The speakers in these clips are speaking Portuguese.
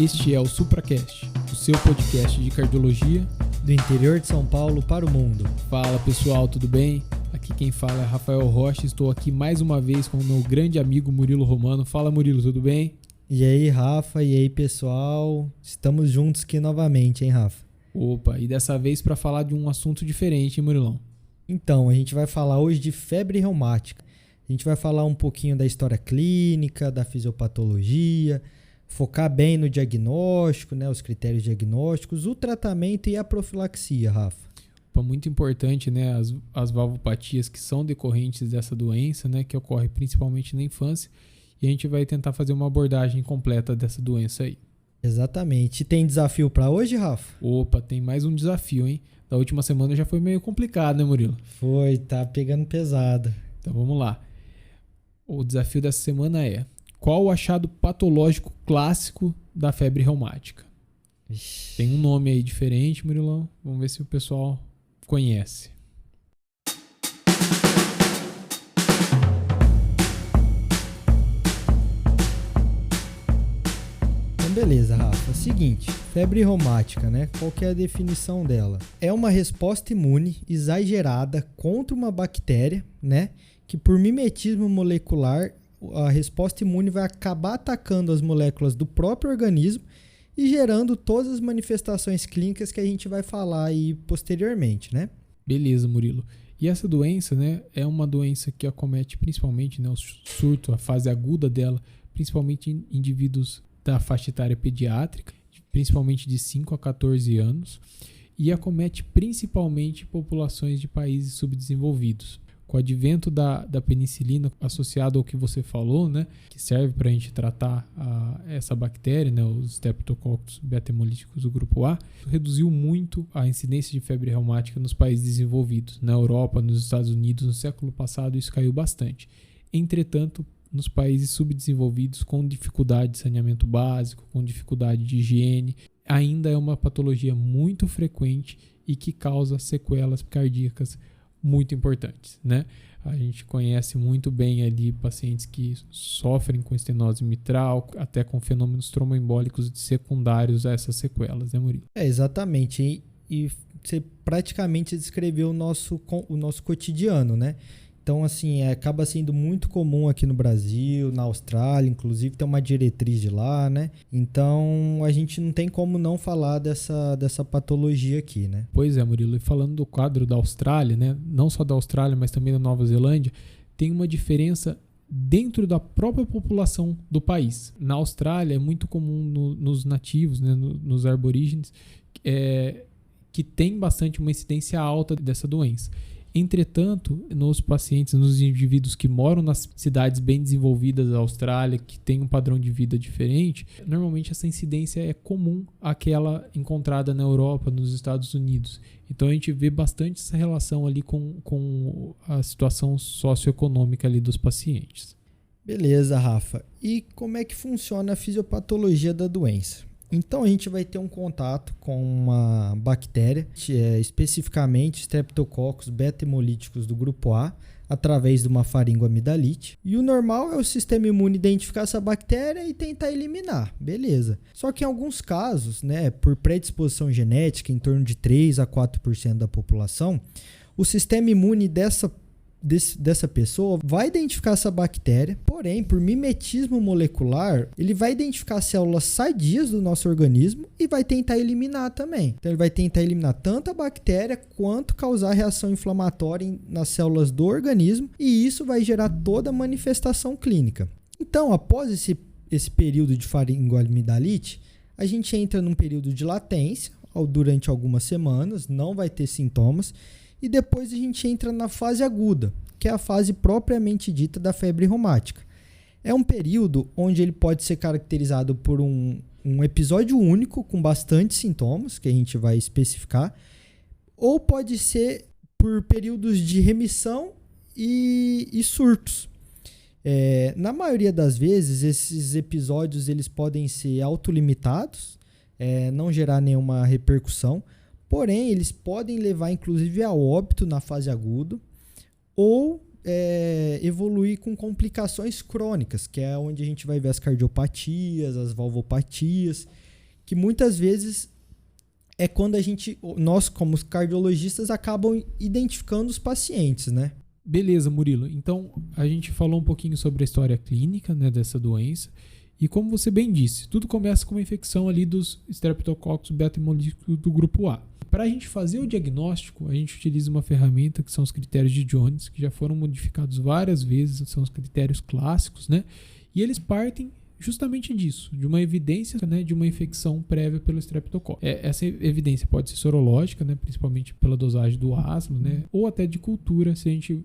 Este é o SupraCast, o seu podcast de cardiologia do interior de São Paulo para o mundo. Fala pessoal, tudo bem? Aqui quem fala é Rafael Rocha, estou aqui mais uma vez com o meu grande amigo Murilo Romano. Fala Murilo, tudo bem? E aí Rafa, e aí pessoal, estamos juntos aqui novamente, hein Rafa? Opa, e dessa vez para falar de um assunto diferente, hein Murilão? Então, a gente vai falar hoje de febre reumática. A gente vai falar um pouquinho da história clínica, da fisiopatologia, focar bem no diagnóstico, né, os critérios diagnósticos, o tratamento e a profilaxia, Rafa. Muito importante, né, as valvopatias que são decorrentes dessa doença, né, que ocorre principalmente na infância, e a gente vai tentar fazer uma abordagem completa dessa doença aí. Exatamente. E tem desafio para hoje, Rafa? Opa, tem mais um desafio, hein? Da última semana já foi meio complicado, né, Murilo? Foi, tá pegando pesado. Então vamos lá. O desafio dessa semana é: qual o achado patológico clássico da febre reumática? Ixi. Tem um nome aí diferente, Murilão. Vamos ver se o pessoal conhece. Então beleza, Rafa. Seguinte, febre reumática, né? Qual que é a definição dela? É uma resposta imune exagerada contra uma bactéria, né? Que por mimetismo molecular, a resposta imune vai acabar atacando as moléculas do próprio organismo e gerando todas as manifestações clínicas que a gente vai falar aí posteriormente, né? Beleza, Murilo. E essa doença, né, é uma doença que acomete principalmente, né, o surto, a fase aguda dela, principalmente em indivíduos da faixa etária pediátrica, principalmente de 5 a 14 anos, e acomete principalmente populações de países subdesenvolvidos. Com o advento da penicilina, associado ao que você falou, né, que serve para a gente tratar essa bactéria, né, os Streptococcus beta-hemolíticos do grupo A, reduziu muito a incidência de febre reumática nos países desenvolvidos. Na Europa, nos Estados Unidos, no século passado, isso caiu bastante. Entretanto, nos países subdesenvolvidos, com dificuldade de saneamento básico, com dificuldade de higiene, ainda é uma patologia muito frequente e que causa sequelas cardíacas muito importantes, né? A gente conhece muito bem ali pacientes que sofrem com estenose mitral, até com fenômenos tromboembólicos secundários a essas sequelas, né, Murilo? Exatamente. E você praticamente descreveu o nosso cotidiano, né? Então, assim, acaba sendo muito comum aqui no Brasil, na Austrália, inclusive tem uma diretriz de lá, né? Então, a gente não tem como não falar dessa patologia aqui, né? Pois é, Murilo. E falando do quadro da Austrália, né? Não só da Austrália, mas também da Nova Zelândia, tem uma diferença dentro da própria população do país. Na Austrália, é muito comum nos nativos, né? Nos aborígenes, que tem bastante uma incidência alta dessa doença. Entretanto, nos pacientes, nos indivíduos que moram nas cidades bem desenvolvidas da Austrália, que têm um padrão de vida diferente, normalmente essa incidência é comum àquela encontrada na Europa, nos Estados Unidos. Então a gente vê bastante essa relação ali com a situação socioeconômica ali dos pacientes. Beleza, Rafa. E como é que funciona a fisiopatologia da doença? Então, a gente vai ter um contato com uma bactéria, especificamente Streptococcus beta-hemolíticos do grupo A, através de uma faringoamidalite. E o normal é o sistema imune identificar essa bactéria e tentar eliminar, beleza. Só que em alguns casos, né, por predisposição genética, em torno de 3 a 4% da população, o sistema imune dessa pessoa vai identificar essa bactéria, porém, por mimetismo molecular, ele vai identificar células sadias do nosso organismo e vai tentar eliminar também. Então, ele vai tentar eliminar tanto a bactéria quanto causar reação inflamatória nas células do organismo, e isso vai gerar toda a manifestação clínica. Então, após esse período de faringoamidalite, a gente entra num período de latência, durante algumas semanas, não vai ter sintomas, e depois a gente entra na fase aguda, que é a fase propriamente dita da febre reumática. É um período onde ele pode ser caracterizado por um episódio único com bastante sintomas, que a gente vai especificar, ou pode ser por períodos de remissão e surtos. Na maioria das vezes, esses episódios eles podem ser autolimitados, não gerar nenhuma repercussão, porém, eles podem levar, inclusive, a óbito na fase aguda ou evoluir com complicações crônicas, que é onde a gente vai ver as cardiopatias, as valvopatias. que muitas vezes é quando nós como cardiologistas acabam identificando os pacientes, né? Beleza, Murilo. Então, a gente falou um pouquinho sobre a história clínica, né, dessa doença. E como você bem disse, tudo começa com uma infecção ali dos Streptococcus beta-hemolíticos do grupo A. Para a gente fazer o diagnóstico, a gente utiliza uma ferramenta que são os critérios de Jones, que já foram modificados várias vezes, são os critérios clássicos, né? E eles partem justamente disso, de uma evidência, né, de uma infecção prévia pelo Streptococcus. Essa evidência pode ser sorológica, né, principalmente pela dosagem do ácido, né, ou até de cultura, se a gente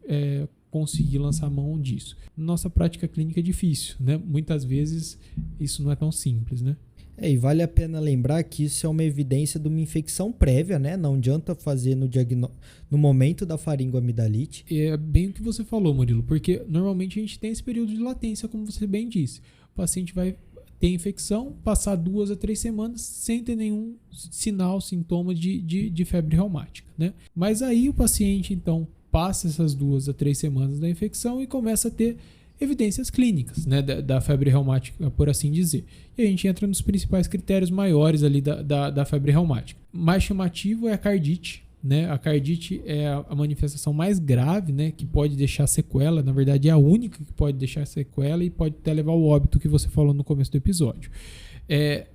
conseguir lançar mão disso. Nossa prática clínica é difícil, né? Muitas vezes isso não é tão simples, né? E vale a pena lembrar que isso é uma evidência de uma infecção prévia, né? Não adianta fazer no momento da faringoamidalite. É bem o que você falou, Murilo, porque normalmente a gente tem esse período de latência, como você bem disse. O paciente vai ter infecção, passar 2 a 3 semanas sem ter nenhum sinal, sintoma de febre reumática, né? Mas aí o paciente, então, passa essas 2 a 3 semanas da infecção e começa a ter evidências clínicas, né, da febre reumática, por assim dizer. E a gente entra nos principais critérios maiores ali da febre reumática. Mais chamativo é a cardite, né? A cardite é a manifestação mais grave, né, que pode deixar sequela. Na verdade, é a única que pode deixar sequela e pode até levar ao óbito, que você falou no começo do episódio.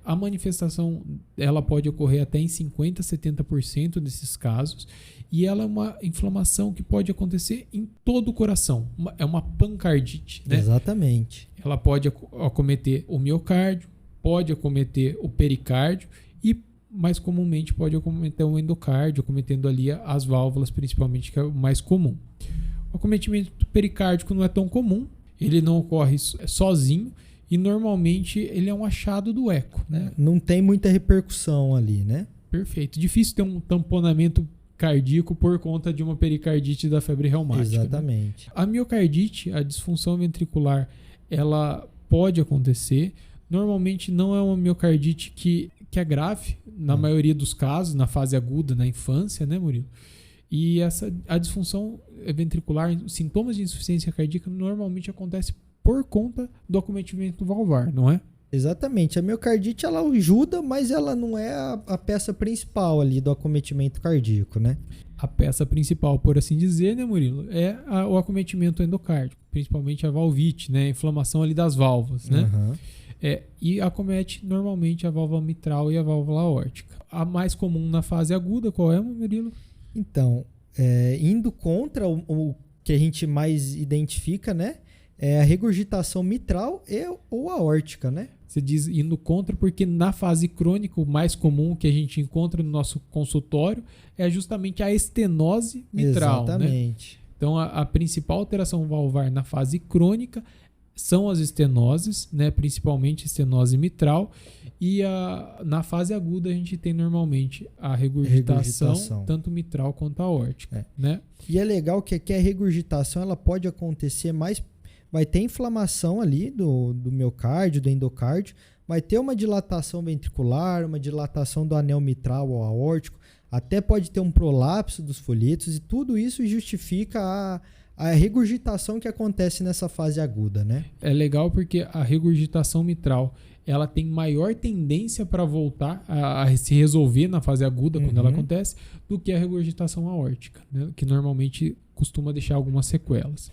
A manifestação ela pode ocorrer até em 50% a 70% desses casos, e ela é uma inflamação que pode acontecer em todo o coração. É uma pancardite, né? Exatamente. Ela pode acometer o miocárdio, pode acometer o pericárdio e, mais comumente, pode acometer o endocárdio, acometendo ali as válvulas, principalmente, que é o mais comum. O acometimento pericárdico não é tão comum, ele não ocorre sozinho, e normalmente ele é um achado do eco, né? Não tem muita repercussão ali, né? Perfeito. Difícil ter um tamponamento cardíaco por conta de uma pericardite da febre reumática. Exatamente. Né? A miocardite, a disfunção ventricular, ela pode acontecer. Normalmente não é uma miocardite que é grave, na maioria dos casos, na fase aguda, na infância, né, Murilo? E a disfunção ventricular, sintomas de insuficiência cardíaca, normalmente acontece por conta do acometimento valvar, não é? Exatamente. A miocardite ela ajuda, mas ela não é a peça principal ali do acometimento cardíaco, né? A peça principal, por assim dizer, né, Murilo, é o acometimento endocárdico, principalmente a valvite, né, a inflamação ali das válvulas, né? Uhum. E acomete normalmente a válvula mitral e a válvula aórtica. A mais comum na fase aguda, qual é, Murilo? Então, indo contra o que a gente mais identifica, né? É a regurgitação mitral ou aórtica, né? Você diz indo contra porque na fase crônica o mais comum que a gente encontra no nosso consultório é justamente a estenose mitral. Exatamente. Né? Então a principal alteração valvar na fase crônica são as estenoses, né? Principalmente estenose mitral, e na fase aguda a gente tem normalmente a regurgitação. Tanto mitral quanto aórtica. Né? E é legal que aqui a regurgitação ela pode acontecer vai ter inflamação ali do miocárdio, do endocárdio, vai ter uma dilatação ventricular, uma dilatação do anel mitral ou aórtico, até pode ter um prolapso dos folhetos, e tudo isso justifica a regurgitação que acontece nessa fase aguda, né? É legal porque a regurgitação mitral ela tem maior tendência para voltar a se resolver na fase aguda, quando ela acontece, do que a regurgitação aórtica, né? Que normalmente costuma deixar algumas sequelas.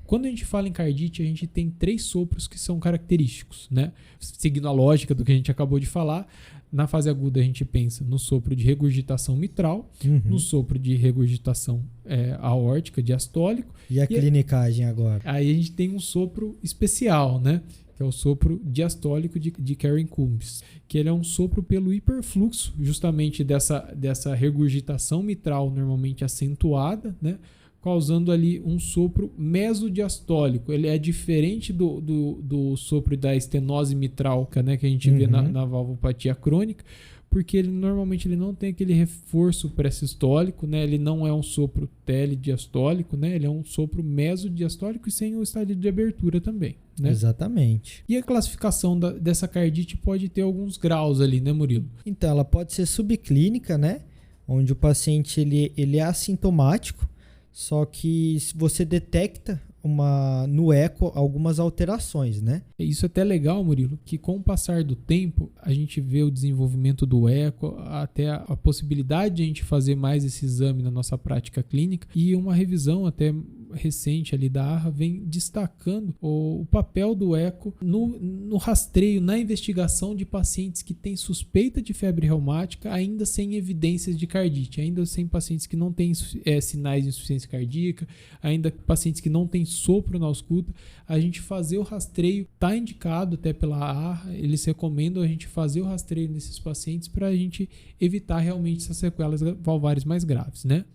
Quando a gente fala em cardite, a gente tem 3 sopros que são característicos, né? Seguindo a lógica do que a gente acabou de falar, na fase aguda a gente pensa no sopro de regurgitação mitral, no sopro de regurgitação aórtica, diastólico. E a clinicagem agora? Aí a gente tem um sopro especial, né? Que é o sopro diastólico de Karen-Cummins, que ele é um sopro pelo hiperfluxo, justamente dessa regurgitação mitral normalmente acentuada, né? Causando ali um sopro mesodiastólico. Ele é diferente do sopro da estenose mitral, né, que a gente vê na valvopatia crônica, porque ele normalmente não tem aquele reforço pré-sistólico, né? Ele não é um sopro telediastólico, né? Ele é um sopro mesodiastólico e sem o estádio de abertura também. Né? Exatamente. E a classificação dessa cardite pode ter alguns graus ali, né, Murilo? Então, ela pode ser subclínica, né? Onde o paciente ele é assintomático, só que se você detecta no eco algumas alterações, né? Isso é até legal, Murilo, que com o passar do tempo a gente vê o desenvolvimento do eco, até a possibilidade de a gente fazer mais esse exame na nossa prática clínica, e uma revisão até recente ali da ARRA vem destacando o papel do eco no rastreio, na investigação de pacientes que têm suspeita de febre reumática, ainda sem evidências de cardite, ainda sem pacientes que não têm sinais de insuficiência cardíaca, ainda pacientes que não têm sopro na ausculta. A gente fazer o rastreio está indicado até pela ARRA, eles recomendam a gente fazer o rastreio nesses pacientes para a gente evitar realmente essas sequelas valvares mais graves, né?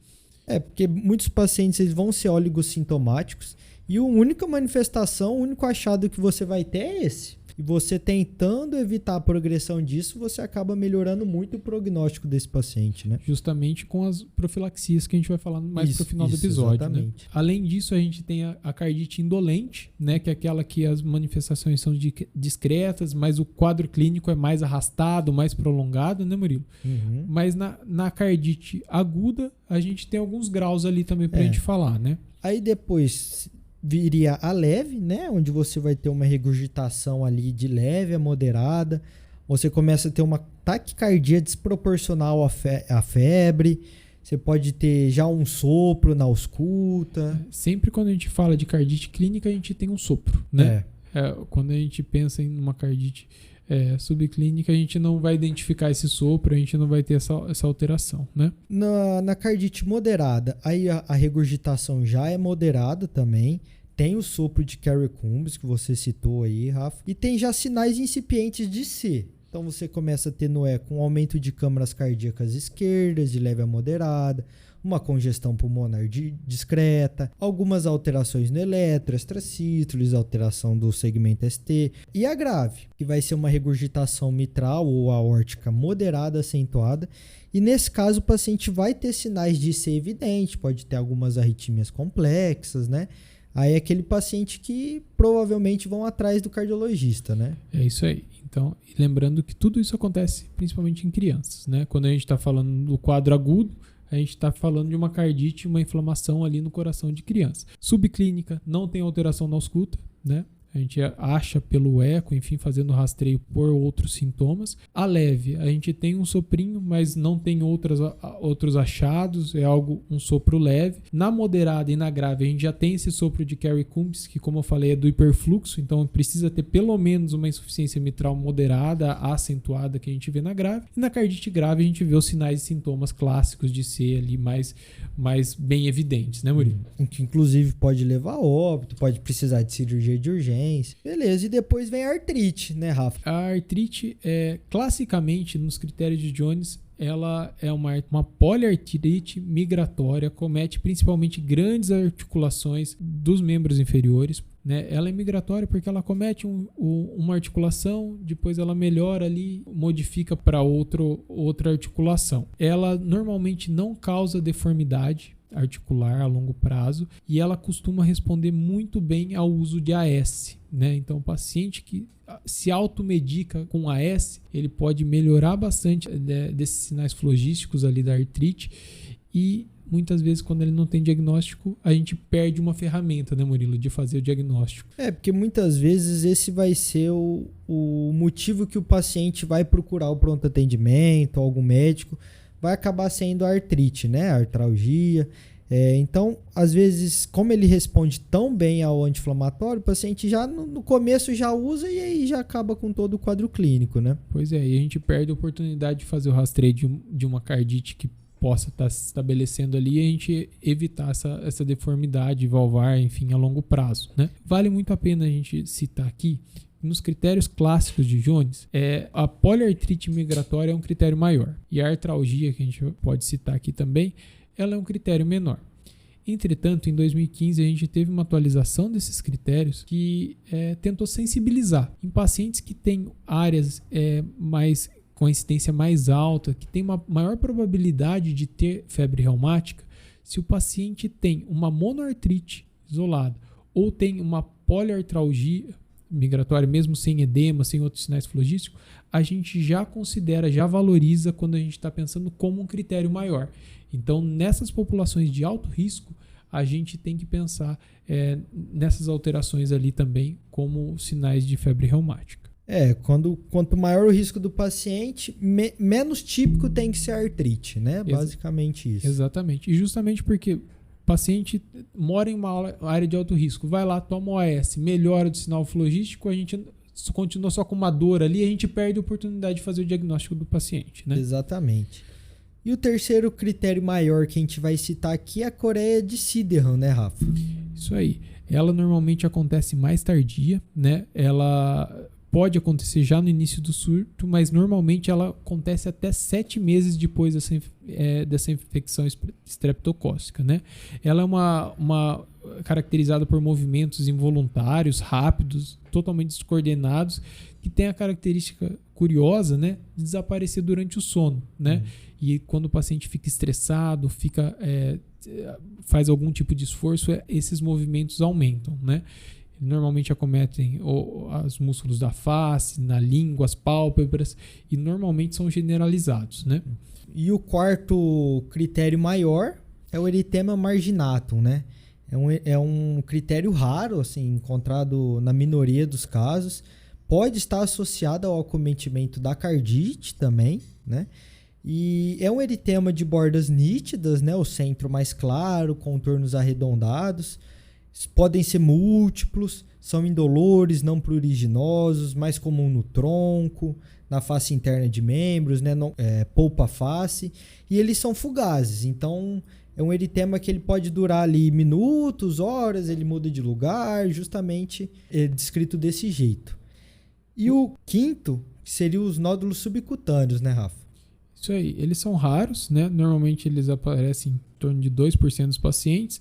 Porque muitos pacientes eles vão ser oligossintomáticos e a única manifestação, o único achado que você vai ter é esse. E você tentando evitar a progressão disso, você acaba melhorando muito o prognóstico desse paciente, né? Justamente com as profilaxias que a gente vai falar mais pro final do episódio, né? Além disso, a gente tem a cardite indolente, né? Que é aquela que as manifestações são discretas, mas o quadro clínico é mais arrastado, mais prolongado, né, Murilo? Uhum. Mas na cardite aguda, a gente tem alguns graus ali também pra gente falar, né? Aí depois viria a leve, né? Onde você vai ter uma regurgitação ali de leve a moderada. Você começa a ter uma taquicardia desproporcional à febre. Você pode ter já um sopro na ausculta. Sempre quando a gente fala de cardite clínica, a gente tem um sopro, né? Quando a gente pensa em uma cardite subclínica, a gente não vai identificar esse sopro, a gente não vai ter essa alteração, né? Na cardite moderada, aí a regurgitação já é moderada também. Tem o sopro de Kerri-Coombs, que você citou aí, Rafa. E tem já sinais incipientes de C. Então você começa a ter no eco um aumento de câmaras cardíacas esquerdas, de leve a moderada, uma congestão pulmonar discreta, algumas alterações no eletro, extracístoles, alteração do segmento ST. E a grave, que vai ser uma regurgitação mitral ou aórtica moderada, acentuada. E nesse caso o paciente vai ter sinais de C evidente, pode ter algumas arritmias complexas, né? Aí é aquele paciente que provavelmente vão atrás do cardiologista, né? É isso aí. Então, lembrando que tudo isso acontece principalmente em crianças, né? Quando a gente está falando do quadro agudo, a gente está falando de uma cardite, uma inflamação ali no coração de criança. Subclínica, não tem alteração na ausculta, né? A gente acha pelo eco, enfim, fazendo rastreio por outros sintomas. A leve, a gente tem um soprinho, mas não tem outros achados, é um sopro leve. Na moderada e na grave, a gente já tem esse sopro de Kerri-Coombs, que, como eu falei, é do hiperfluxo, então precisa ter pelo menos uma insuficiência mitral moderada, acentuada, que a gente vê na grave. E na cardite grave, a gente vê os sinais e sintomas clássicos de ser ali mais bem evidentes, né, Murilo? Que inclusive pode levar a óbito, pode precisar de cirurgia de urgência. Beleza, e depois vem a artrite, né, Rafa? A artrite, classicamente, nos critérios de Jones, ela é uma poliartrite migratória, comete principalmente grandes articulações dos membros inferiores, né? Ela é migratória porque ela comete uma articulação, depois ela melhora ali, modifica para outra articulação. Ela normalmente não causa deformidade articular a longo prazo e ela costuma responder muito bem ao uso de AS, né? Então, o paciente que se automedica com AS, ele pode melhorar bastante desses sinais flogísticos ali da artrite e muitas vezes quando ele não tem diagnóstico, a gente perde uma ferramenta, né, Murilo, de fazer o diagnóstico. Porque muitas vezes esse vai ser o motivo que o paciente vai procurar o pronto atendimento, algum médico, vai acabar sendo a artrite, né? A artralgia. Então, às vezes, como ele responde tão bem ao anti-inflamatório, o paciente já no começo já usa e aí já acaba com todo o quadro clínico, né? Pois é, e a gente perde a oportunidade de fazer o rastreio de uma cardite que possa estar se estabelecendo ali e a gente evitar essa deformidade valvar, enfim, a longo prazo, né? Vale muito a pena a gente citar aqui, nos critérios clássicos de Jones, a poliartrite migratória é um critério maior. E a artralgia, que a gente pode citar aqui também, ela é um critério menor. Entretanto, em 2015, a gente teve uma atualização desses critérios que tentou sensibilizar em pacientes que têm áreas com incidência mais alta, que tem uma maior probabilidade de ter febre reumática. Se o paciente tem uma monoartrite isolada ou tem uma poliartralgia migratória, mesmo sem edema, sem outros sinais flogísticos, a gente já considera, já valoriza quando a gente está pensando como um critério maior. Então, nessas populações de alto risco, a gente tem que pensar nessas alterações ali também como sinais de febre reumática. Quanto maior o risco do paciente, menos típico tem que ser a artrite, né? Basicamente isso. Exatamente. E justamente porque o paciente mora em uma área de alto risco, vai lá, toma OAS, melhora do sinal flogístico, a gente continua só com uma dor ali, a gente perde a oportunidade de fazer o diagnóstico do paciente, né? Exatamente. E o terceiro critério maior que a gente vai citar aqui é a coreia de Sydenham, né, Rafa? Isso aí. Ela normalmente acontece mais tardia, né? Ela pode acontecer já no início do surto, mas normalmente ela acontece até 7 meses depois dessa infecção estreptocócica, né? Ela é uma caracterizada por movimentos involuntários, rápidos, totalmente descoordenados, que tem a característica curiosa, né, de desaparecer durante o sono, né? E quando o paciente fica estressado, faz algum tipo de esforço, esses movimentos aumentam, né? Normalmente acometem os músculos da face, na língua, as pálpebras, e normalmente são generalizados, né? E o quarto critério maior é o eritema marginatum, né? É um critério raro, assim, encontrado na minoria dos casos. Pode estar associado ao acometimento da cardite também, né? E é um eritema de bordas nítidas, né? O centro mais claro, contornos arredondados. Podem ser múltiplos, são indolores, não pruriginosos, mais comum no tronco, na face interna de membros, né? Polpa face, e eles são fugazes. Então, é um eritema que ele pode durar ali minutos, horas, ele muda de lugar, justamente descrito desse jeito. E o quinto seria os nódulos subcutâneos, né, Rafa? Isso aí, eles são raros, né? Normalmente eles aparecem em torno de 2% dos pacientes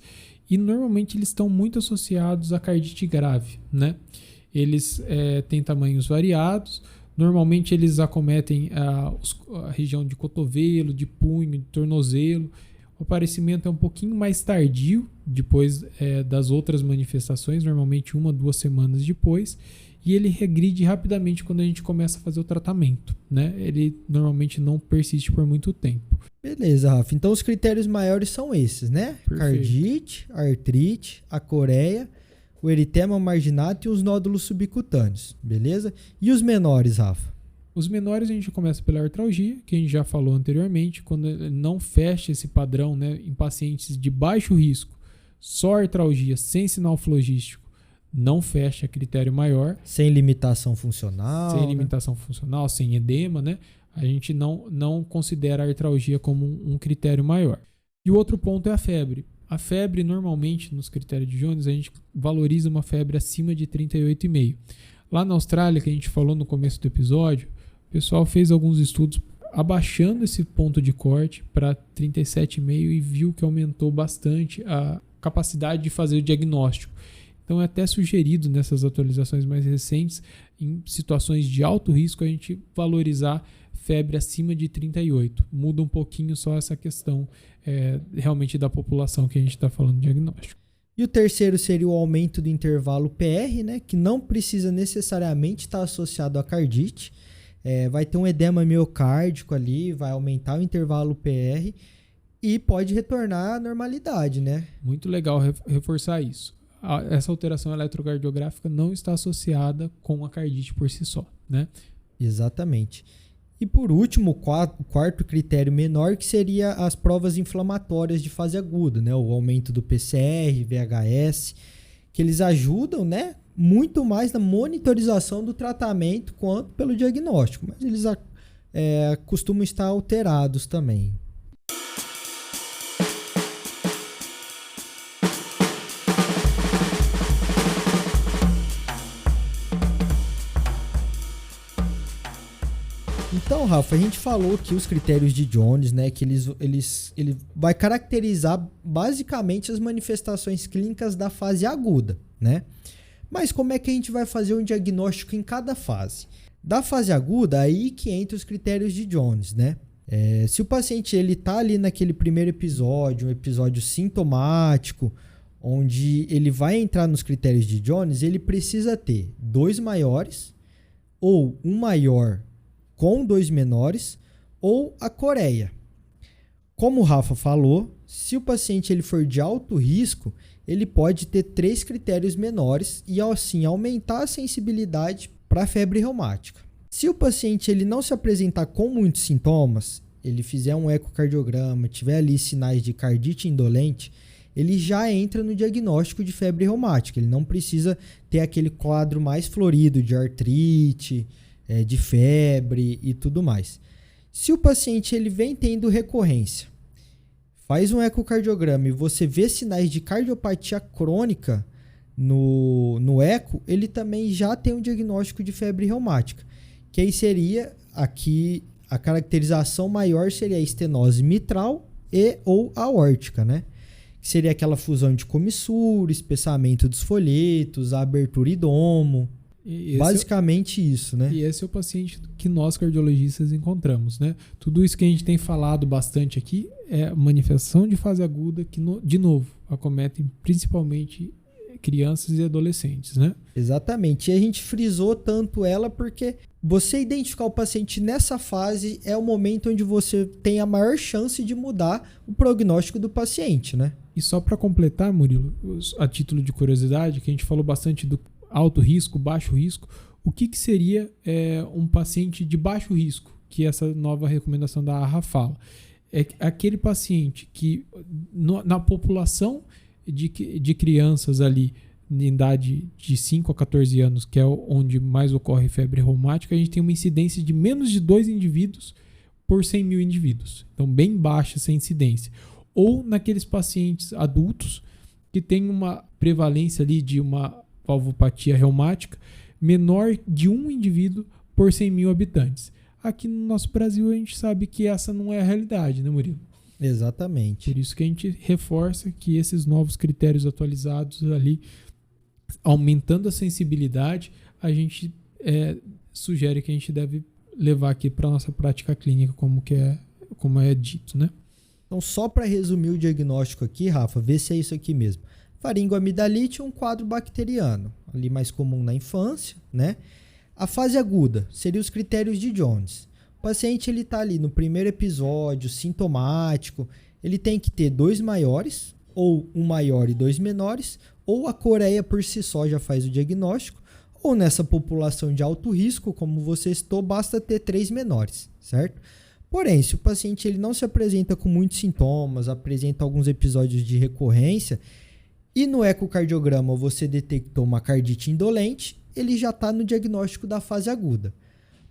e normalmente eles estão muito associados à cardite grave, né? Eles têm tamanhos variados, normalmente eles acometem a região de cotovelo, de punho, de tornozelo. O aparecimento é um pouquinho mais tardio, depois das outras manifestações, normalmente 1 a 2 semanas depois, e ele regride rapidamente quando a gente começa a fazer o tratamento, né? Ele normalmente não persiste por muito tempo. Beleza, Rafa. Então os critérios maiores são esses, né? Perfeito. Cardite, artrite, a coreia, o eritema marginatum e os nódulos subcutâneos, beleza? E os menores, Rafa? Os menores a gente começa pela artralgia, que a gente já falou anteriormente, quando ele não fecha esse padrão, né, em pacientes de baixo risco, só artralgia sem sinal flogístico, não fecha critério maior. Sem limitação funcional. Sem limitação funcional, sem edema, né? A gente não considera a artralgia como um critério maior. E o outro ponto é a febre. A febre, normalmente, nos critérios de Jones, a gente valoriza uma febre acima de 38,5. Lá na Austrália, que a gente falou no começo do episódio, o pessoal fez alguns estudos abaixando esse ponto de corte para 37,5 e viu que aumentou bastante a capacidade de fazer o diagnóstico. Então é até sugerido nessas atualizações mais recentes, em situações de alto risco, a gente valorizar febre acima de 38. Muda um pouquinho só essa questão realmente da população que a gente está falando de diagnóstico. E o terceiro seria o aumento do intervalo PR, né, que não precisa necessariamente estar associado à cardite. Vai ter um edema miocárdico ali, vai aumentar o intervalo PR e pode retornar à normalidade, né? Muito legal reforçar isso. Essa alteração eletrocardiográfica não está associada com a cardite por si só, né? Exatamente. E por último, o quarto critério menor, que seria as provas inflamatórias de fase aguda, né? O aumento do PCR, VHS, que eles ajudam, né? Muito mais na monitorização do tratamento quanto pelo diagnóstico, mas eles costumam estar alterados também. Então, Rafa, a gente falou que os critérios de Jones, né, que ele vai caracterizar basicamente as manifestações clínicas da fase aguda, né? Mas como é que a gente vai fazer um diagnóstico em cada fase? Da fase aguda, aí que entra os critérios de Jones, né? Se o paciente ele tá ali naquele primeiro episódio, um episódio sintomático, onde ele vai entrar nos critérios de Jones, ele precisa ter 2 maiores ou um maior com 2 menores ou a coreia. Como o Rafa falou, Se o paciente ele for de alto risco, ele pode ter 3 critérios menores e assim aumentar a sensibilidade para a febre reumática. Se o paciente ele não se apresentar com muitos sintomas, ele fizer um ecocardiograma, tiver ali sinais de cardite indolente, ele já entra no diagnóstico de febre reumática. Ele não precisa ter aquele quadro mais florido de artrite, de febre e tudo mais. Se o paciente ele vem tendo recorrência, faz um ecocardiograma e você vê sinais de cardiopatia crônica no eco, ele também já tem um diagnóstico de febre reumática. Que aí seria aqui a caracterização maior seria a estenose mitral e ou aórtica, né? Que seria aquela fusão de comissura, espessamento dos folhetos, a abertura e domo. Basicamente isso, né? E esse é o paciente que nós cardiologistas encontramos, né? Tudo isso que a gente tem falado bastante aqui é manifestação de fase aguda que, de novo, acometem principalmente crianças e adolescentes, né? Exatamente. E a gente frisou tanto ela porque você identificar o paciente nessa fase é o momento onde você tem a maior chance de mudar o prognóstico do paciente, né? E só para completar, Murilo, a título de curiosidade, que a gente falou bastante do alto risco, baixo risco, o que seria um paciente de baixo risco, que essa nova recomendação da AHA fala? É aquele paciente que na população de crianças ali em idade de 5 a 14 anos, que é onde mais ocorre febre reumática, a gente tem uma incidência de menos de 2 indivíduos por 100 mil indivíduos. Então, bem baixa essa incidência. Ou naqueles pacientes adultos que têm uma prevalência ali de uma valvopatia reumática menor de 1 indivíduo por 100 mil habitantes. Aqui no nosso Brasil a gente sabe que essa não é a realidade, né, Murilo? Exatamente. Por isso que a gente reforça que esses novos critérios atualizados ali, aumentando a sensibilidade, a gente sugere que a gente deve levar aqui para a nossa prática clínica, como é dito, né? Então, só para resumir o diagnóstico aqui, Rafa, vê se é isso aqui mesmo. Faringoamidalite é um quadro bacteriano, ali mais comum na infância, né? A fase aguda seria os critérios de Jones. O paciente ele está ali no primeiro episódio, sintomático, ele tem que ter 2 maiores, ou um maior e 2 menores, ou a coreia por si só já faz o diagnóstico, ou nessa população de alto risco, como você citou, basta ter 3 menores, certo? Porém, se o paciente ele não se apresenta com muitos sintomas, apresenta alguns episódios de recorrência, e no ecocardiograma você detectou uma cardite indolente, ele já está no diagnóstico da fase aguda.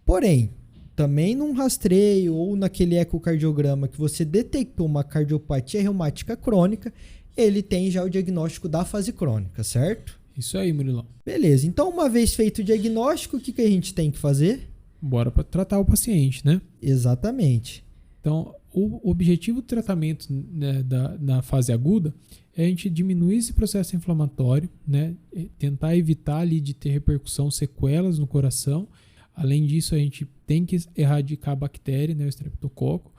Porém, também num rastreio ou naquele ecocardiograma que você detectou uma cardiopatia reumática crônica, ele tem já o diagnóstico da fase crônica, certo? Isso aí, Murilão. Beleza, então uma vez feito o diagnóstico, o que a gente tem que fazer? Bora para tratar o paciente, né? Exatamente. Então, o objetivo do tratamento, né, da fase aguda é a gente diminuir esse processo inflamatório, né? Tentar evitar ali de ter repercussão, sequelas no coração. Além disso, a gente tem que erradicar a bactéria, né, o estreptococo,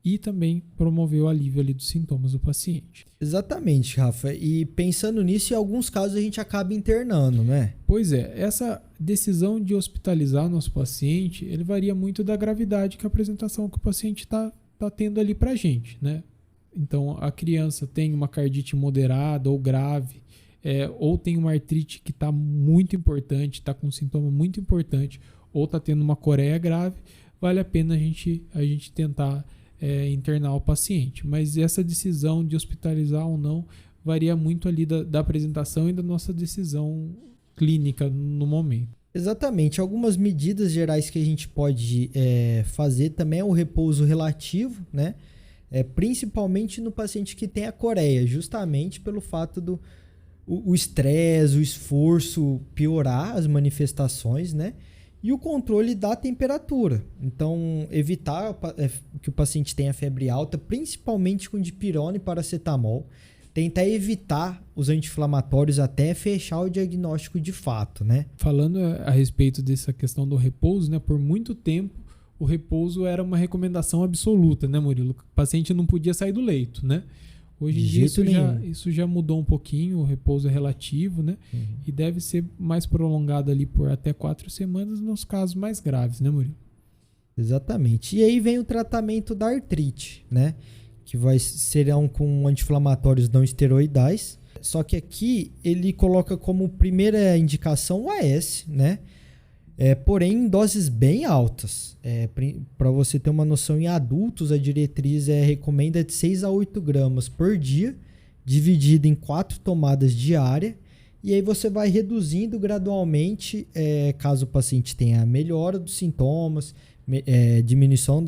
e também promover o alívio ali dos sintomas do paciente. Exatamente, Rafa. E pensando nisso, em alguns casos a gente acaba internando, né? Pois é, essa decisão de hospitalizar o nosso paciente, ele varia muito da gravidade que a apresentação que o paciente está tendo ali para a gente, né? Então, a criança tem uma cardite moderada ou grave, ou tem uma artrite que está muito importante, está com um sintoma muito importante, ou está tendo uma coreia grave, vale a pena a gente tentar internar o paciente. Mas essa decisão de hospitalizar ou não varia muito ali da apresentação e da nossa decisão clínica no momento. Exatamente. Algumas medidas gerais que a gente pode fazer também é o repouso relativo, né? Principalmente no paciente que tem a coreia, justamente pelo fato do o estresse, o esforço piorar as manifestações, né? E o controle da temperatura. Então, evitar que o paciente tenha febre alta, principalmente com dipirona e paracetamol. Tentar evitar os anti-inflamatórios até fechar o diagnóstico de fato, né? Falando a respeito dessa questão do repouso, né? Por muito tempo, o repouso era uma recomendação absoluta, né, Murilo? O paciente não podia sair do leito, né? Hoje em dia isso já mudou um pouquinho, o repouso é relativo, né? Uhum. E deve ser mais prolongado ali por até 4 semanas nos casos mais graves, né, Murilo? Exatamente. E aí vem o tratamento da artrite, né? que serão com anti-inflamatórios não esteroidais. Só que aqui ele coloca como primeira indicação o AS, né? Porém, em doses bem altas. Para você ter uma noção, em adultos, a diretriz recomenda de 6 a 8 gramas por dia, dividido em 4 tomadas diárias. E aí você vai reduzindo gradualmente, caso o paciente tenha melhora dos sintomas, diminuição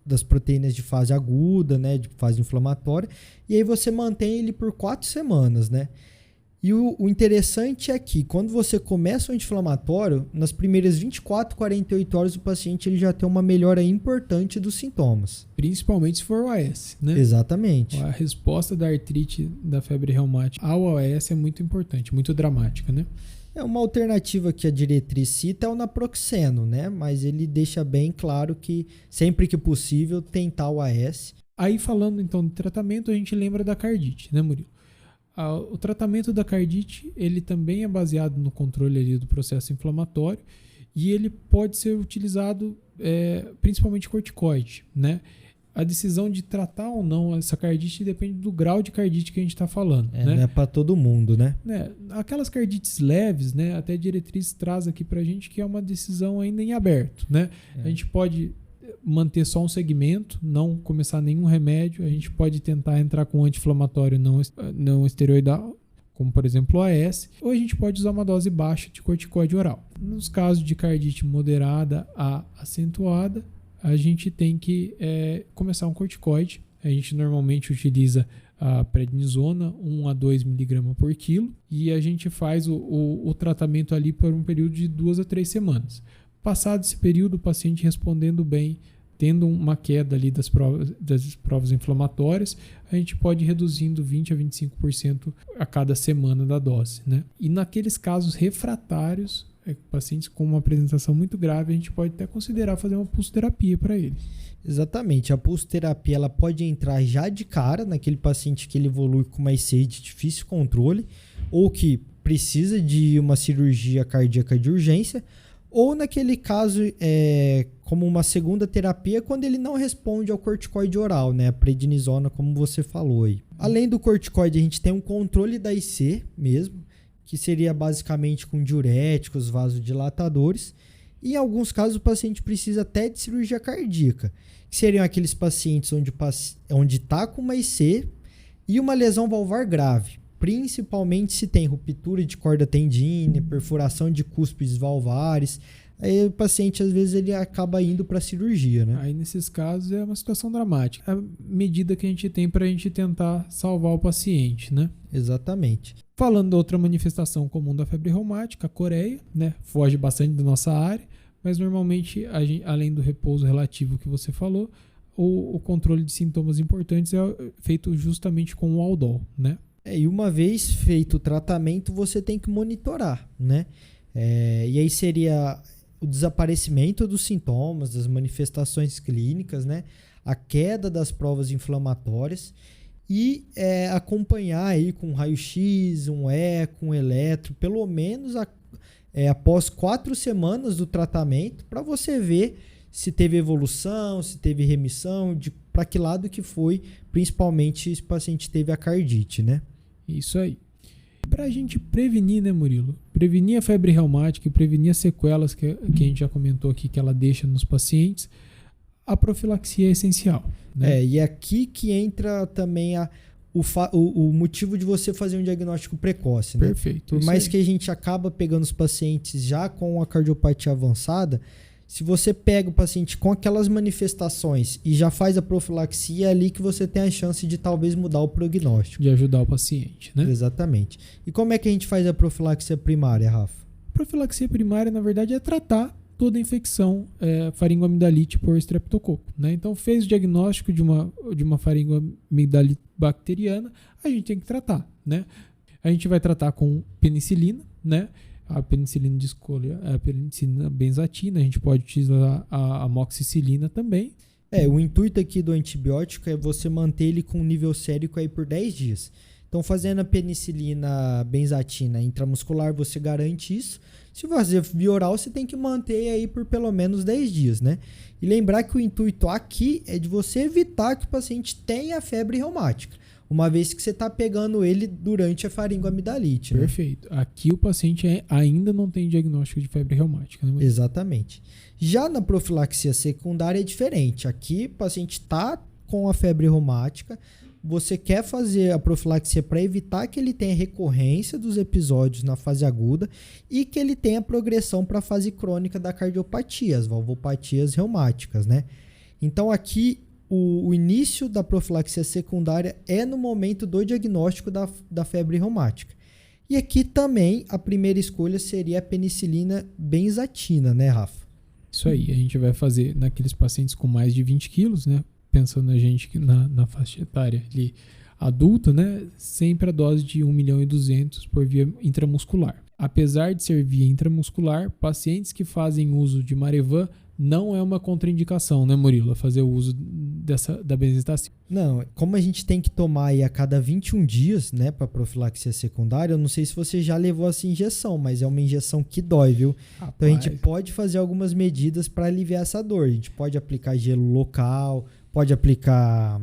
das proteínas de fase aguda, né, de fase inflamatória. E aí você mantém ele por 4 semanas, né? E o interessante é que quando você começa o anti-inflamatório, nas primeiras 24, 48 horas o paciente ele já tem uma melhora importante dos sintomas. Principalmente se for o AS, né? Exatamente. A resposta da artrite da febre reumática ao AS é muito importante, muito dramática, né? Uma alternativa que a diretriz cita é o naproxeno, né? Mas ele deixa bem claro que sempre que possível tentar o AS. Aí falando então de tratamento, a gente lembra da cardite, né, Murilo? O tratamento da cardite, ele também é baseado no controle ali do processo inflamatório e ele pode ser utilizado principalmente corticoide, né? A decisão de tratar ou não essa cardite depende do grau de cardite que a gente está falando. Né? Não é para todo mundo, né? Aquelas cardites leves, né? Até a diretriz traz aqui para a gente que é uma decisão ainda em aberto, né? A gente pode manter só um segmento, não começar nenhum remédio, a gente pode tentar entrar com um anti-inflamatório não esteroidal, como por exemplo o AS, ou a gente pode usar uma dose baixa de corticoide oral. Nos casos de cardite moderada a acentuada, a gente tem que começar um corticoide. A gente normalmente utiliza a prednisona, 1 a 2 mg por quilo, e a gente faz o tratamento ali por um período de 2 a 3 semanas. Passado esse período, o paciente respondendo bem, tendo uma queda ali das provas inflamatórias, a gente pode ir reduzindo 20 a 25% a cada semana da dose, né? E naqueles casos refratários, pacientes com uma apresentação muito grave, a gente pode até considerar fazer uma pulsoterapia para ele. Exatamente, a pulsoterapia ela pode entrar já de cara naquele paciente que ele evolui com uma IC de difícil controle ou que precisa de uma cirurgia cardíaca de urgência, ou naquele caso como uma segunda terapia quando ele não responde ao corticoide oral, né? A prednisona, como você falou aí. Além do corticoide, a gente tem um controle da IC mesmo, que seria basicamente com diuréticos, vasodilatadores. E em alguns casos o paciente precisa até de cirurgia cardíaca, que seriam aqueles pacientes onde está com uma IC e uma lesão valvar grave, principalmente se tem ruptura de corda tendínea, perfuração de cúspides valvares. Aí o paciente às vezes ele acaba indo para cirurgia, né? Aí nesses casos é uma situação dramática. A medida que a gente tem para a gente tentar salvar o paciente, né? Exatamente. Falando da outra manifestação comum da febre reumática, a coreia, né? Foge bastante da nossa área, mas normalmente, além do repouso relativo que você falou, o controle de sintomas importantes é feito justamente com o Aldol, né? E uma vez feito o tratamento, você tem que monitorar, né? E aí seria o desaparecimento dos sintomas, das manifestações clínicas, né? A queda das provas inflamatórias e acompanhar aí com raio-x, um eco, um eletro, pelo menos após 4 semanas do tratamento, para você ver se teve evolução, se teve remissão, para que lado que foi, principalmente se o paciente teve a cardite, né? Isso aí. Para a gente prevenir, né, Murilo? Prevenir a febre reumática e prevenir as sequelas que a gente já comentou aqui que ela deixa nos pacientes, a profilaxia é essencial. Né? E é aqui que entra também o motivo de você fazer um diagnóstico precoce, né? Perfeito. Por mais que a gente acaba pegando os pacientes já com a cardiopatia avançada, se você pega o paciente com aquelas manifestações e já faz a profilaxia, é ali que você tem a chance de talvez mudar o prognóstico. De ajudar o paciente, né? Exatamente. E como é que a gente faz a profilaxia primária, Rafa? A profilaxia primária, na verdade, é tratar toda a infecção faringoamidalite por estreptococo, né? Então, fez o diagnóstico de uma faringoamidalite bacteriana, a gente tem que tratar, né? A gente vai tratar com penicilina, né? A penicilina de escolha é a penicilina benzatina, a gente pode utilizar a amoxicilina também. O intuito aqui do antibiótico é você manter ele com um nível sérico aí por 10 dias. Então, fazendo a penicilina benzatina intramuscular, você garante isso. Se fazer via oral, você tem que manter aí por pelo menos 10 dias, né? E lembrar que o intuito aqui é de você evitar que o paciente tenha febre reumática, uma vez que você está pegando ele durante a faringoamidalite. Perfeito. Né? Aqui o paciente ainda não tem diagnóstico de febre reumática. Né? Exatamente. Já na profilaxia secundária é diferente. Aqui o paciente está com a febre reumática, você quer fazer a profilaxia para evitar que ele tenha recorrência dos episódios na fase aguda e que ele tenha progressão para a fase crônica da cardiopatia, as valvopatias reumáticas, né? Então aqui o início da profilaxia secundária é no momento do diagnóstico da febre reumática. E aqui também a primeira escolha seria a penicilina benzatina, né, Rafa? Isso aí, a gente vai fazer naqueles pacientes com mais de 20 quilos, né? Pensando a gente na faixa etária ali adulta, né? Sempre a dose de 1.200.000 por via intramuscular. Apesar de ser via intramuscular, pacientes que fazem uso de Marevan não é uma contraindicação, né, Murilo? Fazer o uso da benzetacil. Não, como a gente tem que tomar aí a cada 21 dias, né, para profilaxia secundária, eu não sei se você já levou essa injeção, mas é uma injeção que dói, viu? Rapaz. Então a gente pode fazer algumas medidas para aliviar essa dor. A gente pode aplicar gelo local, pode aplicar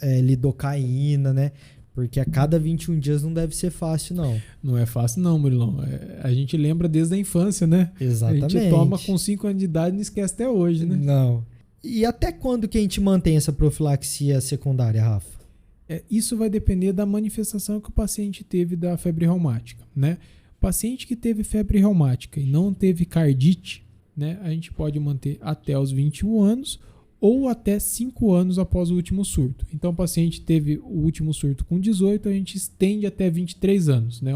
lidocaína, né? Porque a cada 21 dias não deve ser fácil, não. Não é fácil não, Murilão. A gente lembra desde a infância, né? Exatamente. A gente toma com 5 anos de idade e não esquece até hoje, né? Não. E até quando que a gente mantém essa profilaxia secundária, Rafa? Isso vai depender da manifestação que o paciente teve da febre reumática, né? O paciente que teve febre reumática e não teve cardite, né? A gente pode manter até os 21 anos ou até 5 anos após o último surto. Então, o paciente teve o último surto com 18, a gente estende até 23 anos, né?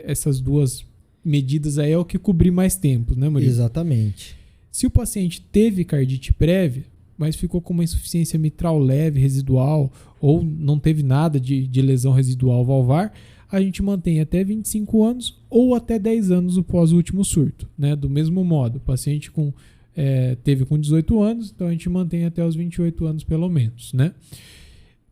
Essas duas medidas aí é o que cobrir mais tempo, né, Murilo? Exatamente. Se o paciente teve cardite prévia, mas ficou com uma insuficiência mitral leve, residual, ou não teve nada de lesão residual valvar, a gente mantém até 25 anos ou até 10 anos após o último surto, né? Do mesmo modo, o paciente teve com 18 anos, então a gente mantém até os 28 anos pelo menos, né?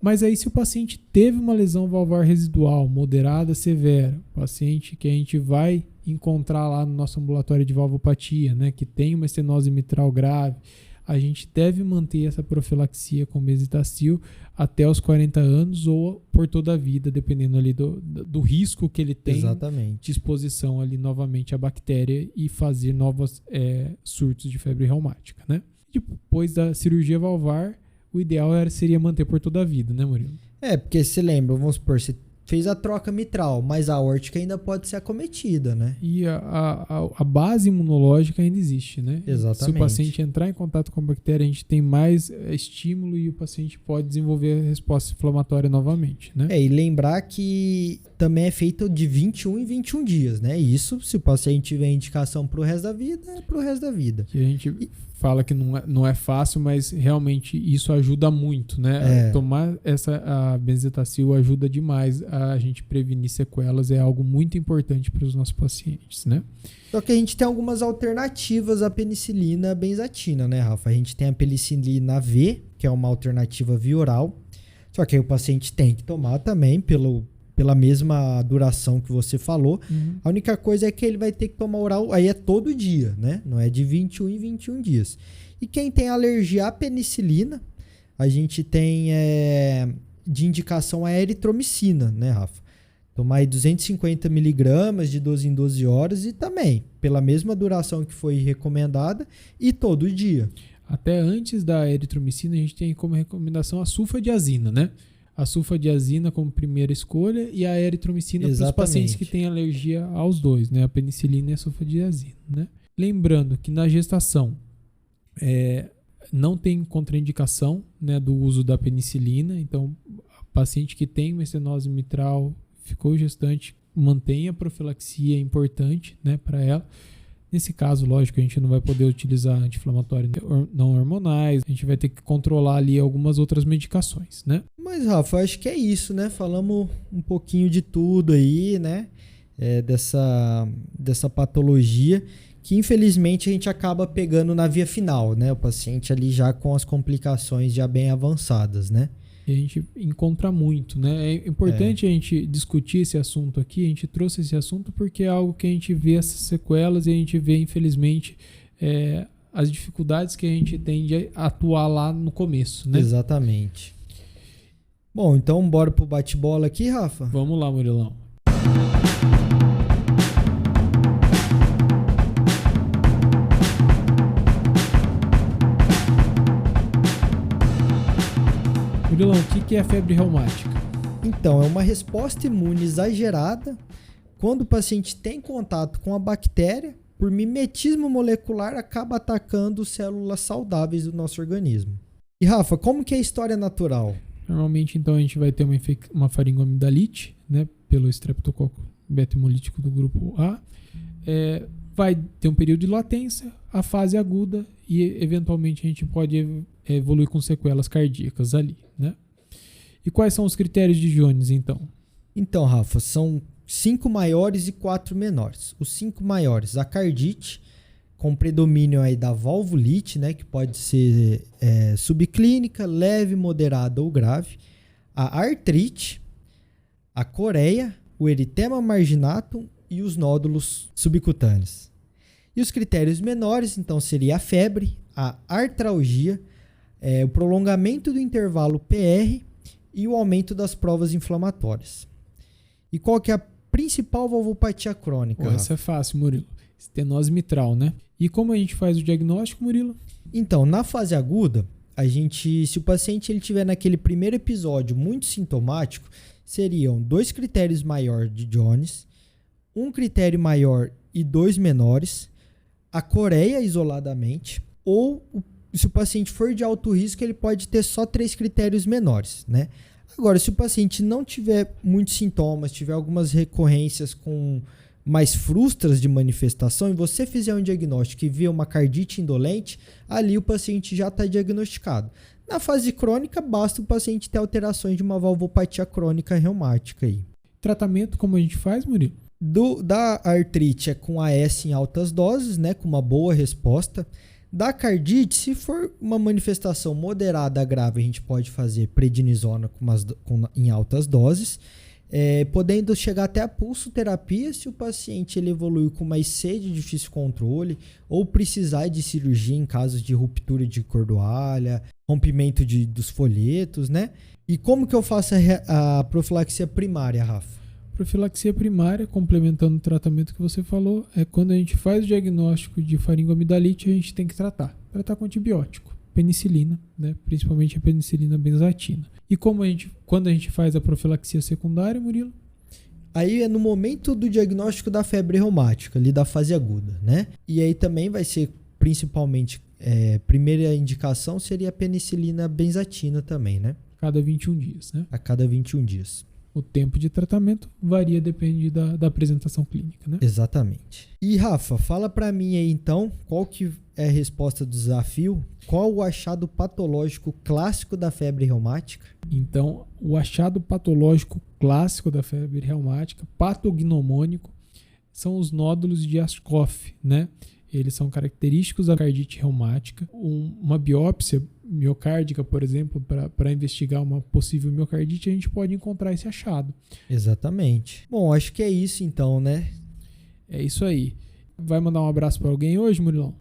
Mas aí se o paciente teve uma lesão valvar residual moderada, severa, paciente que a gente vai encontrar lá no nosso ambulatório de valvopatia, né, que tem uma estenose mitral grave, a gente deve manter essa profilaxia com benzetacil até os 40 anos ou por toda a vida, dependendo ali do risco que ele tem. Exatamente. De exposição ali novamente à bactéria e fazer novos surtos de febre reumática, né? Depois da cirurgia valvar, o ideal seria manter por toda a vida, né, Murilo? Porque se lembra, vamos supor, você fez a troca mitral, mas a aórtica ainda pode ser acometida, né? E a base imunológica ainda existe, né? Exatamente. Se o paciente entrar em contato com a bactéria, a gente tem mais estímulo e o paciente pode desenvolver a resposta inflamatória novamente, né? E lembrar que também é feito de 21 em 21 dias, né? Isso, se o paciente tiver indicação pro resto da vida, é pro resto da vida. Que a gente fala que não é fácil, mas realmente isso ajuda muito, né? Tomar a benzetacil ajuda demais a gente prevenir sequelas, é algo muito importante para os nossos pacientes, né? Só que a gente tem algumas alternativas à penicilina benzatina, né, Rafa? A gente tem a penicilina V, que é uma alternativa via oral, só que aí o paciente tem que tomar também pela mesma duração que você falou. Uhum. A única coisa é que ele vai ter que tomar oral, aí é todo dia, né? Não é de 21 em 21 dias. E quem tem alergia à penicilina, a gente tem de indicação a eritromicina, né, Rafa? Tomar aí 250 miligramas de 12 em 12 horas e também pela mesma duração que foi recomendada e todo dia. Até antes da eritromicina, a gente tem como recomendação a sulfadiazina, né? A sulfadiazina como primeira escolha e a eritromicina para os pacientes que têm alergia aos dois, né? A penicilina e a sulfadiazina, né? Lembrando que na gestação não tem contraindicação, né, do uso da penicilina, então paciente que tem uma estenose mitral, ficou gestante, mantenha a profilaxia, é importante, né, para ela. Nesse caso, lógico, a gente não vai poder utilizar anti-inflamatórios não hormonais, a gente vai ter que controlar ali algumas outras medicações, né? Mas, Rafa, acho que é isso, né? Falamos um pouquinho de tudo aí, né? Dessa patologia que, infelizmente, a gente acaba pegando na via final, né? O paciente ali já com as complicações já bem avançadas, né? E a gente encontra muito, né? É importante a gente discutir esse assunto aqui, a gente trouxe esse assunto porque é algo que a gente vê essas sequelas e a gente vê, infelizmente, as dificuldades que a gente tem de atuar lá no começo, né? Exatamente. Bom, então bora pro bate-bola aqui, Rafa? Vamos lá, Murilão. Murilão, o que é a febre reumática? Então, é uma resposta imune exagerada quando o paciente tem contato com a bactéria, por mimetismo molecular, acaba atacando células saudáveis do nosso organismo. E Rafa, como que é a história natural? Normalmente, então, a gente vai ter uma faringoamidalite, né, pelo estreptococo beta-hemolítico do grupo A. Vai ter um período de latência, a fase aguda e, eventualmente, a gente pode evoluir com sequelas cardíacas ali, né? E quais são os critérios de Jones, então? Então, Rafa, são 5 maiores e 4 menores. Os 5 maiores, a cardite, com predomínio aí da valvulite, né, que pode ser subclínica, leve, moderada ou grave, a artrite, a coreia, o eritema marginatum e os nódulos subcutâneos. E os critérios menores, então, seria a febre, a artralgia, o prolongamento do intervalo PR e o aumento das provas inflamatórias. E qual que é a principal valvopatia crônica? Essa é fácil, Murilo. Estenose mitral, né? E como a gente faz o diagnóstico, Murilo? Então, na fase aguda, se o paciente ele tiver naquele primeiro episódio muito sintomático, seriam 2 critérios maiores de Jones, 1 critério maior e 2 menores, a coreia isoladamente, ou se o paciente for de alto risco, ele pode ter só 3 critérios menores, né? Agora, se o paciente não tiver muitos sintomas, tiver algumas recorrências com mais frustras de manifestação, e você fizer um diagnóstico e ver uma cardite indolente, ali o paciente já está diagnosticado. Na fase crônica, basta o paciente ter alterações de uma valvopatia crônica reumática aí. Tratamento, como a gente faz, Murilo? Da artrite é com AS em altas doses, né, com uma boa resposta. Da cardite, se for uma manifestação moderada a grave, a gente pode fazer prednisona em altas doses, podendo chegar até a pulsoterapia se o paciente ele evoluiu com uma IC de difícil controle ou precisar de cirurgia em casos de ruptura de cordoalha, rompimento dos folhetos, né? E como que eu faço a profilaxia primária, Rafa? Profilaxia primária, complementando o tratamento que você falou, é quando a gente faz o diagnóstico de faringoamidalite, a gente tem que tratar com antibiótico, penicilina, né? Principalmente a penicilina benzatina. E quando a gente faz a profilaxia secundária, Murilo? Aí é no momento do diagnóstico da febre reumática, ali da fase aguda, né? E aí também vai ser principalmente, primeira indicação seria a penicilina benzatina também, né? Cada 21 dias, né? A cada 21 dias. O tempo de tratamento varia, depende da apresentação clínica, né? Exatamente. E Rafa, fala pra mim aí então, qual que é a resposta do desafio? Qual o achado patológico clássico da febre reumática? Então, o achado patológico clássico da febre reumática, patognomônico, são os nódulos de Ascoff, né? Eles são característicos da cardite reumática. Uma biópsia miocárdica, por exemplo, para investigar uma possível miocardite, a gente pode encontrar esse achado. Exatamente. Bom, acho que é isso então, né? É isso aí. Vai mandar um abraço para alguém hoje, Murilão?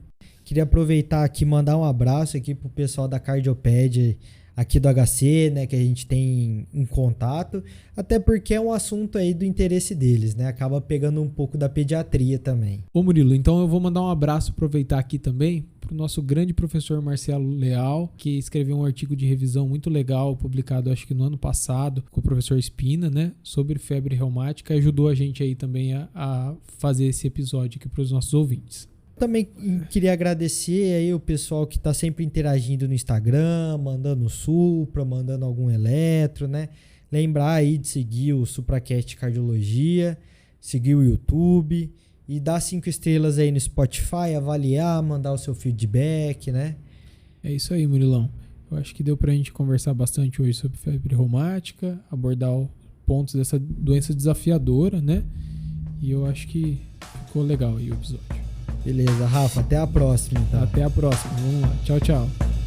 Queria aproveitar aqui e mandar um abraço aqui pro pessoal da Cardioped aqui do HC, né, que a gente tem um contato, até porque é um assunto aí do interesse deles, né? Acaba pegando um pouco da pediatria também. Ô Murilo, então eu vou mandar um abraço, aproveitar aqui também, pro nosso grande professor Marcelo Leal, que escreveu um artigo de revisão muito legal, publicado acho que no ano passado, com o professor Espina, né, sobre febre reumática, e ajudou a gente aí também a fazer esse episódio aqui para os nossos ouvintes. Também queria agradecer aí o pessoal que está sempre interagindo no Instagram, mandando supra, mandando algum eletro, né? Lembrar aí de seguir o Supracast Cardiologia, seguir o YouTube e dar 5 estrelas aí no Spotify, avaliar, mandar o seu feedback, né? É isso aí, Murilão. Eu acho que deu pra gente conversar bastante hoje sobre febre reumática, abordar os pontos dessa doença desafiadora, né? E eu acho que ficou legal aí o episódio. Beleza, Rafa, até a próxima então. Até a próxima, vamos lá. Tchau, tchau.